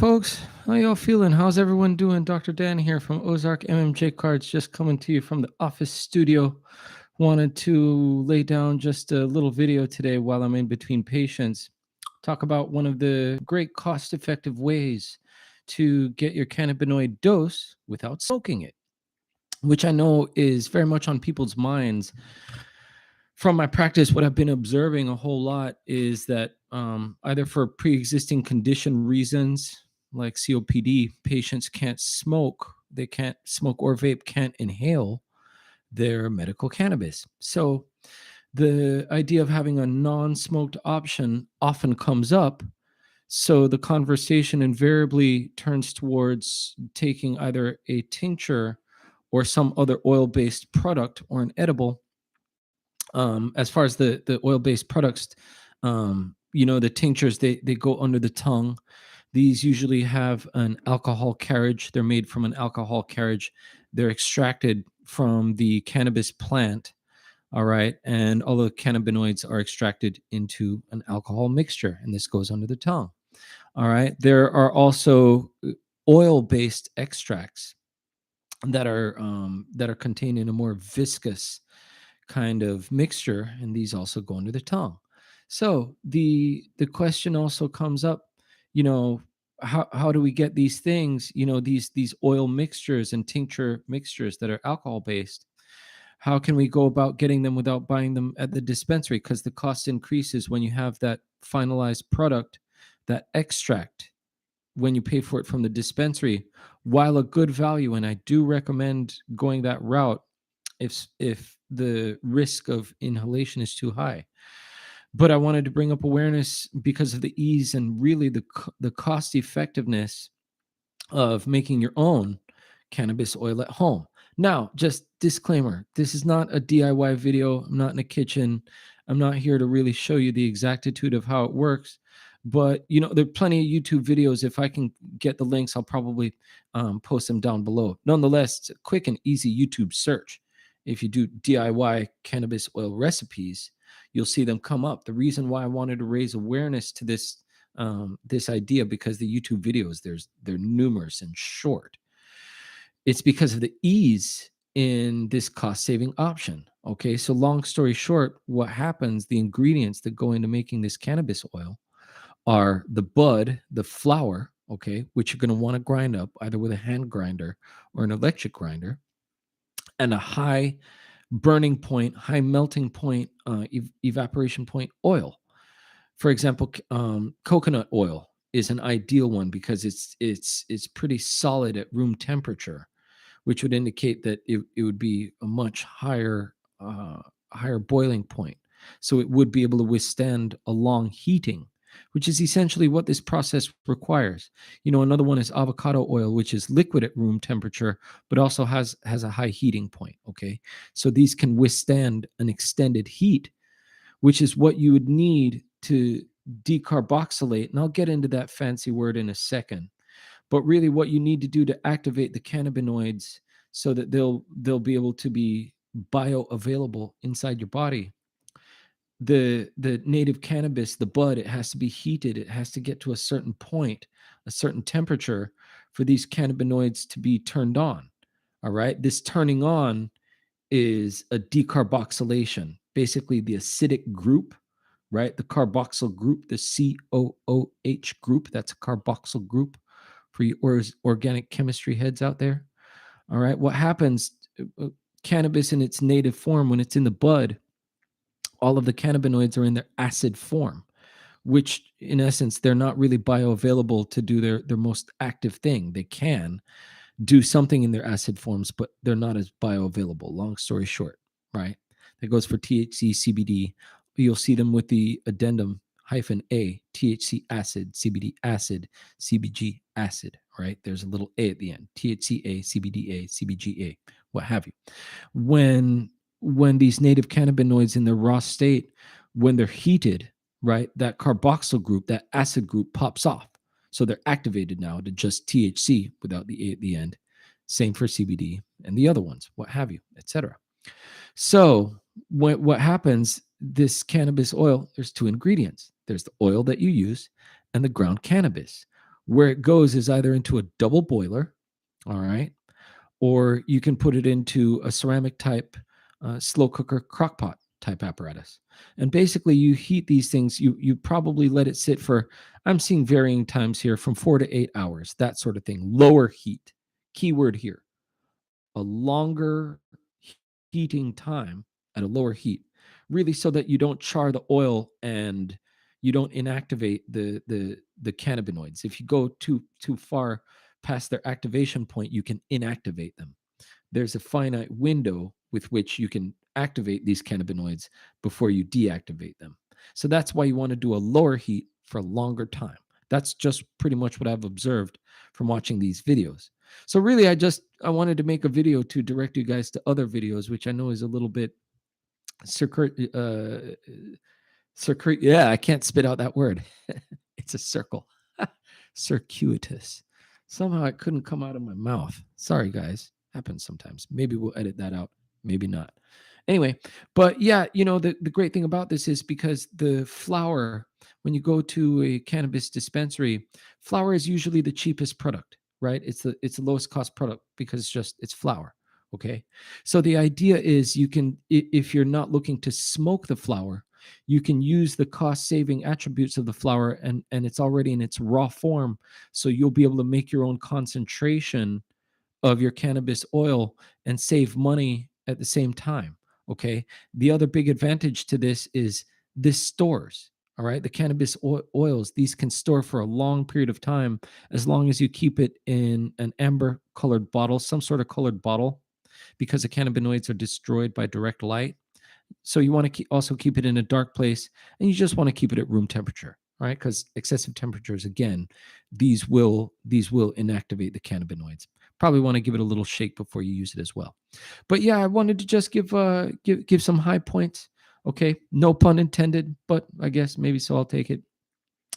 Folks, how y'all feeling? How's everyone doing? Dr. Dan here from Ozark MMJ Cards, just coming to you from the office studio. Wanted to lay down just a little video today while I'm in between patients. Talk about one of the great cost-effective ways to get your cannabinoid dose without smoking it, which I know is very much on people's minds. From my practice, what I've been observing a whole lot is that either for pre-existing condition reasons like COPD, patients can't smoke. They can't smoke or vape, can't inhale their medical cannabis. So the idea of having a non-smoked option often comes up. So the conversation invariably turns towards taking either a tincture or some other oil-based product or an edible. As far as the oil-based products, the tinctures, they go under the tongue. These usually have an alcohol carriage. They're made from an alcohol carriage. They're extracted from the cannabis plant. All right. And all the cannabinoids are extracted into an alcohol mixture, and this goes under the tongue. All right. There are also oil-based extracts that are contained in a more viscous kind of mixture, and these also go under the tongue. So the question also comes up, you know, how do we get these things, these oil mixtures and tincture mixtures that are alcohol based? How can we go about getting them without buying them at the dispensary? Because the cost increases when you have that finalized product, that extract, when you pay for it from the dispensary. While a good value, and I do recommend going that route if the risk of inhalation is too high. But I wanted to bring up awareness because of the ease and really the cost effectiveness of making your own cannabis oil at home. Now, just disclaimer, this is not a DIY video. I'm not in a kitchen. I'm not here to really show you the exactitude of how it works. But, there are plenty of YouTube videos. If I can get the links, I'll probably post them down below. Nonetheless, it's a quick and easy YouTube search. If you do DIY cannabis oil recipes, you'll see them come up. The reason why I wanted to raise awareness to this idea, because the YouTube videos, they're numerous and short. It's because of the ease in this cost-saving option. Okay, so long story short, what happens, the ingredients that go into making this cannabis oil are the bud, the flower, okay, which you're going to want to grind up either with a hand grinder or an electric grinder, and a high burning point, high melting point, evaporation point oil. For example, coconut oil is an ideal one because it's pretty solid at room temperature, which would indicate that it would be a much higher boiling point. So it would be able to withstand a long heating, which is essentially what this process requires. Another one is avocado oil, which is liquid at room temperature, but also has a high heating point. Okay. So these can withstand an extended heat, which is what you would need to decarboxylate. And I'll get into that fancy word in a second. But really what you need to do to activate the cannabinoids so that they'll be able to be bioavailable inside your body. The native cannabis, the bud, it has to be heated. It has to get to a certain point, a certain temperature for these cannabinoids to be turned on. All right. This turning on is a decarboxylation, basically the acidic group, right? The carboxyl group, the COOH group, that's a carboxyl group for you organic chemistry heads out there. All right. What happens, cannabis in its native form, when it's in the bud, all of the cannabinoids are in their acid form, which in essence, they're not really bioavailable to do their most active thing. They can do something in their acid forms, but they're not as bioavailable. Long story short, right? That goes for THC, CBD. You'll see them with the addendum -A, THC acid, CBD acid, CBG acid, right? There's a little A at the end, THCA, CBDA, CBGA, what have you. When these native cannabinoids in their raw state, when they're heated, right, that carboxyl group, that acid group pops off. So they're activated now to just THC without the A at the end. Same for CBD and the other ones, what have you, etc. So what happens, this cannabis oil, there's two ingredients. There's the oil that you use and the ground cannabis. Where it goes is either into a double boiler, all right, or you can put it into a ceramic type slow cooker crock pot type apparatus. And basically, you heat these things. You probably let it sit for, I'm seeing varying times here, from 4 to 8 hours, that sort of thing. Lower heat. Keyword here: a longer heating time at a lower heat, really, so that you don't char the oil and you don't inactivate the cannabinoids. If you go too far past their activation point, you can inactivate them. There's a finite window with which you can activate these cannabinoids before you deactivate them. So that's why you want to do a lower heat for a longer time. That's just pretty much what I've observed from watching these videos. So really, I wanted to make a video to direct you guys to other videos, which I know is a little bit circuit circuit. Yeah, I can't spit out that word. It's a circle. Circuitous. Somehow it couldn't come out of my mouth. Sorry, guys. Happens sometimes. Maybe we'll edit that out. Maybe not. Anyway, but yeah, the great thing about this is because the flower, when you go to a cannabis dispensary, flower is usually the cheapest product, right? It's the lowest cost product because it's flower. Okay. So the idea is if you're not looking to smoke the flower, you can use the cost saving attributes of the flower, and it's already in its raw form. So you'll be able to make your own concentration of your cannabis oil and save money at the same time. Okay. The other big advantage to this is this stores. All right. The cannabis oils, these can store for a long period of time as long as you keep it in an amber colored bottle, some sort of colored bottle, because the cannabinoids are destroyed by direct light. So you want to also keep it in a dark place, and you just want to keep it at room temperature, right? Because excessive temperatures, again, these will inactivate the cannabinoids. Probably want to give it a little shake before you use it as well. But yeah, I wanted to just give some high points. Okay, no pun intended, but I guess maybe so. I'll take it.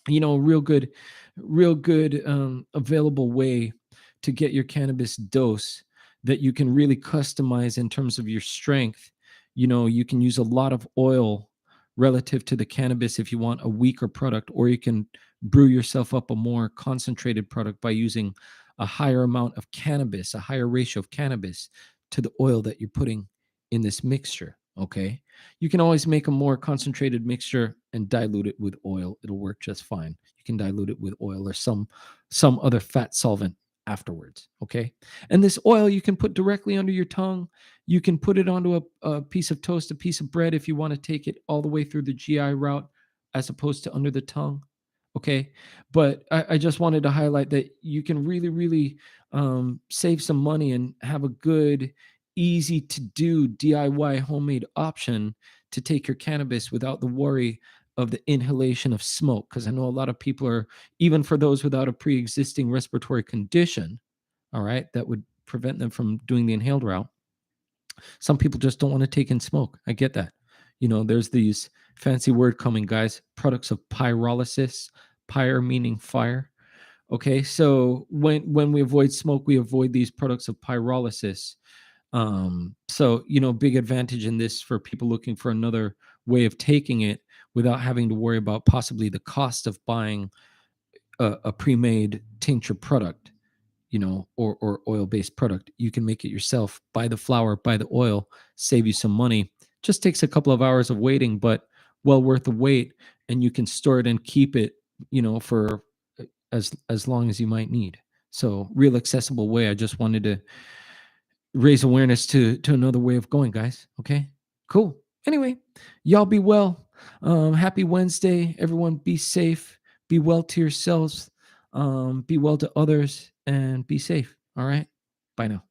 Real good available way to get your cannabis dose that you can really customize in terms of your strength. You can use a lot of oil relative to the cannabis if you want a weaker product, or you can brew yourself up a more concentrated product by using a higher amount of cannabis, a higher ratio of cannabis to the oil that you're putting in this mixture. Okay. You can always make a more concentrated mixture and dilute it with oil. It'll work just fine. You can dilute it with oil or some other fat solvent afterwards. Okay. And this oil you can put directly under your tongue. You can put it onto a piece of toast, a piece of bread, if you want to take it all the way through the GI route as opposed to under the tongue. Okay. But I just wanted to highlight that you can really, really save some money and have a good, easy to do DIY homemade option to take your cannabis without the worry of the inhalation of smoke. Because I know a lot of people are, even for those without a pre existing respiratory condition, all right, that would prevent them from doing the inhaled route. Some people just don't want to take in smoke. I get that. There's these fancy word coming, guys, products of pyrolysis, pyre meaning fire. Okay, so when we avoid smoke, we avoid these products of pyrolysis. So big advantage in this for people looking for another way of taking it without having to worry about possibly the cost of buying a pre-made tincture product, or oil-based product. You can make it yourself, buy the flower, buy the oil, save you some money. Just takes a couple of hours of waiting, but well worth the wait. And you can store it and keep it, for as long as you might need. So real accessible way. I just wanted to raise awareness to another way of going, guys. Okay, cool. Anyway, y'all be well. Happy Wednesday, everyone. Be safe. Be well to yourselves. Be well to others, and be safe. All right. Bye now.